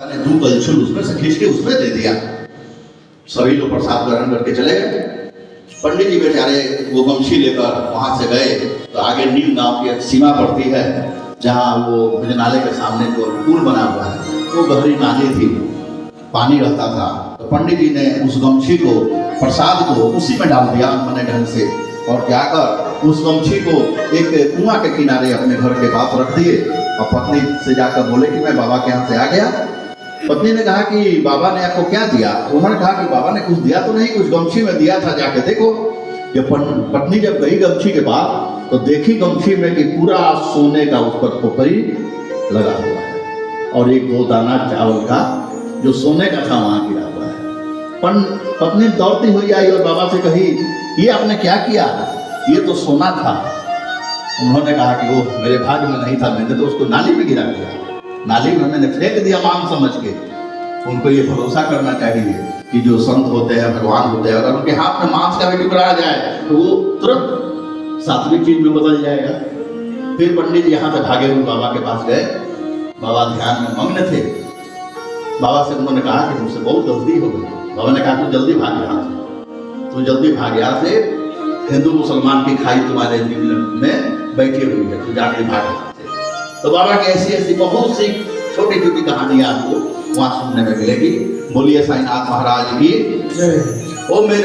ने 2 कलछुल उसमें से खींच के उसमें दे दिया। सभी लोग प्रसाद ग्रहण करके चले गए। पंडित जी बेचारे वो गमछी लेकर वहां से गए तो आगे नीम गांव की एक सीमा पड़ती है, जहाँ वो भोजनालय के सामने जो पुल बना हुआ है वो गहरी नाली थी, पानी रहता था। तो पंडित जी ने उस गमछी को, प्रसाद को उसी में डाल दिया मने ढंग से, और जाकर उस गमछी को एक कुआं के किनारे अपने घर के पास रख दिए और पत्नी से जाकर बोले कि मैं बाबा के यहाँ से आ गया। पत्नी ने कहा कि बाबा ने आपको क्या दिया? उन्होंने कहा कि बाबा ने कुछ दिया तो नहीं, कुछ गमछी में दिया था, जाके देखो। जब पत्नी जब गई गमछी के पास तो देखी गमछी में कि पूरा सोने का उस पर पोपरी लगा हुआ है और 1-2 दाना चावल का जो सोने का था वहां गिरा हुआ है। पत्नी दौड़ती हुई आई और बाबा से कही, ये आपने क्या किया? ये तो सोना था। उन्होंने कहा कि वो मेरे भाग्य में नहीं था, मैंने तो उसको नाली में गिरा दिया, नाली में मैंने फेंक दिया मांग समझ के। उनको ये भरोसा करना चाहिए कि जो संत होते हैं, भगवान होते हैं, अगर उनके हाथ में मांस का भी टुकड़ा आ जाए तो वो तुरंत सात्विक चीज में बदल जाएगा। फिर पंडित जी यहाँ से भागे हुए बाबा के पास गए। बाबा ध्यान में मग्न थे। बाबा से उन्होंने कहा कि तुमसे बहुत गलती हो गई। बाबा ने कहा तू जल्दी भाग यहाँ से, तू जल्दी भाग यहाँ से, हिंदू मुसलमान की खाई तुम्हारे दिल में बैठी हुई है, तू जाके भाग यहाँ से। तो बाबा की ऐसी ऐसी बहुत सी छोटी छोटी कहानियां आपको वहां सुनने में मिलेगी। बोलिए साईनाथ महाराज की जय। ओ मेरे